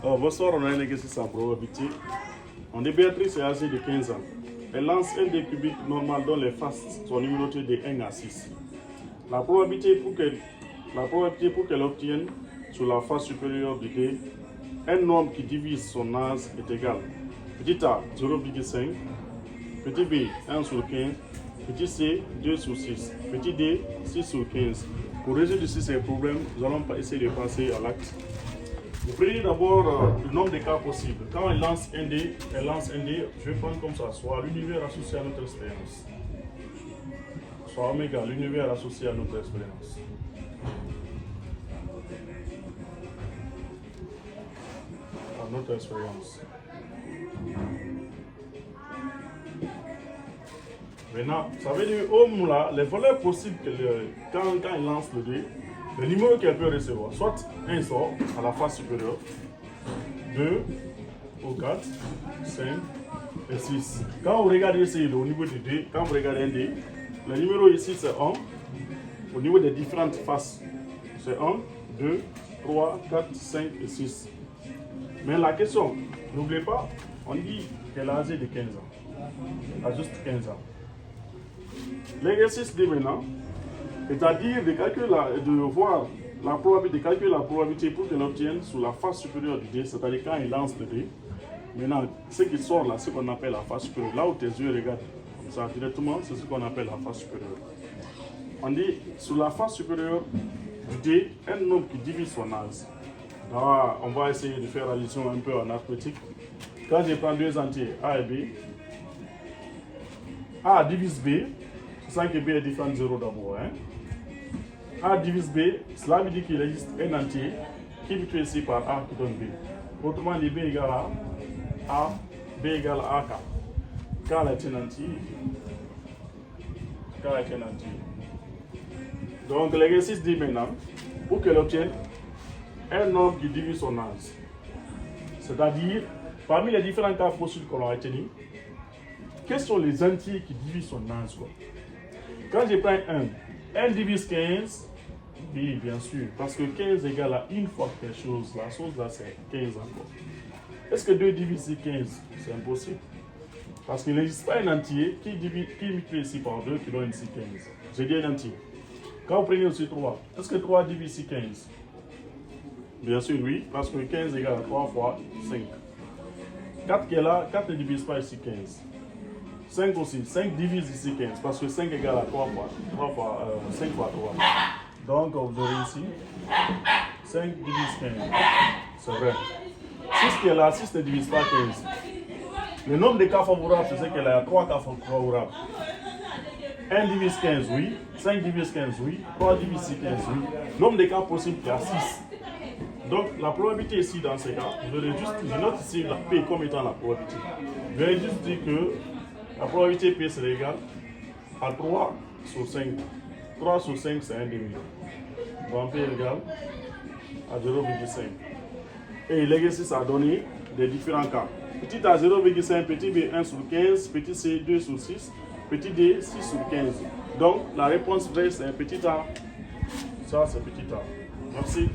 Bonsoir, on a un exercice à probabilité. On est Béatrice est âgée de 15 ans. Elle lance un dé cubique normal dont les faces sont numérotées de 1 à 6. La probabilité pour qu'elle obtienne sur la face supérieure du dé un nombre qui divise son âge est égal. Petit a 0,5, petit b 1 sur 15, petit c 2 sur 6, petit d 6 sur 15. Pour résoudre ces problèmes, nous allons essayer de passer à l'acte. Vous prenez d'abord le nombre de cas possibles. Quand elle lance un dé, je vais prendre comme ça, soit l'univers associé à notre expérience, soit oméga, l'univers associé à notre expérience. À notre expérience. Maintenant, ça veut dire, là, les valeurs possibles quand il lance le dé, le numéro qu'elle peut recevoir, soit un sort à la face supérieure, 2 ou 4, 5 et 6. Quand vous regardez ici au niveau du dé, quand vous regardez un dé, le numéro ici c'est 1, au niveau des différentes faces, c'est 1, 2, 3, 4, 5 et 6. Mais la question, n'oubliez pas, on dit qu'elle a âgé de 15 ans, à juste 15 ans. L'exercice dit maintenant, c'est-à-dire de calculer de calculer la probabilité pour qu'elle obtienne sur la face supérieure du dé, c'est-à-dire quand il lance le dé. Maintenant, ce qui sort là, c'est ce qu'on appelle la face supérieure. Là où tes yeux regardent comme ça directement, c'est ce qu'on appelle la face supérieure. On dit sur la face supérieure du dé, un nombre qui divise son âge. Là, on va essayer de faire allusion un peu en arithmétique. Quand je prends deux entiers, A et B, A divise B, c'est que B est différent de 0 d'abord. Hein? A divise B, cela veut dire qu'il existe un entier qui est multiplié ici par A qui donne B. Autrement dit, B égale A, B égale AK. K est un entier. K est un entier. Donc l'exercice dit maintenant, pour qu'elle obtienne un nombre qui divise son âge. C'est-à-dire, parmi les différents cas possibles qu'on a retenus, quels sont les entiers qui divisent son âge? Quand je prends 1 divise 15, oui, bien sûr, parce que 15 égale à une fois quelque chose, la chose là c'est 15 encore. Est-ce que 2 divise 15? C'est impossible. Parce qu'il n'existe pas un entier qui multiplie ici par 2 qui donne ici 15. J'ai dit un entier. Quand vous prenez aussi 3, est-ce que 3 divise ici 15? Bien sûr, oui, parce que 15 égale à 3 fois 5. 4 qui est là, 4 ne divise pas ici 15. 5 aussi, 5 divise ici 15, parce que 5 égale à 5 fois 3. Donc, vous aurez ici 5 divise 15. C'est vrai. 6 qui est là, 6 ne divise pas 15. Le nombre de cas favorables, c'est qu'elle a 3 cas favorables. 1 divise 15, oui. 5 divise 15, oui. 3 divise 15, oui. Nombre de cas possibles, il y a 6. Donc, la probabilité ici, dans ces cas, je note ici la P comme étant la probabilité. Je vais juste dire que la probabilité P serait égale à 3 sur 5. 3 sur 5, c'est 1 demi. Donc P est égal à 0,5. Et l'exercice a donné des différents cas. Petit A 0,5, petit B 1 sur 15, petit C 2 sur 6, petit D 6 sur 15. Donc la réponse vraie c'est petit A. Ça c'est petit A. Merci.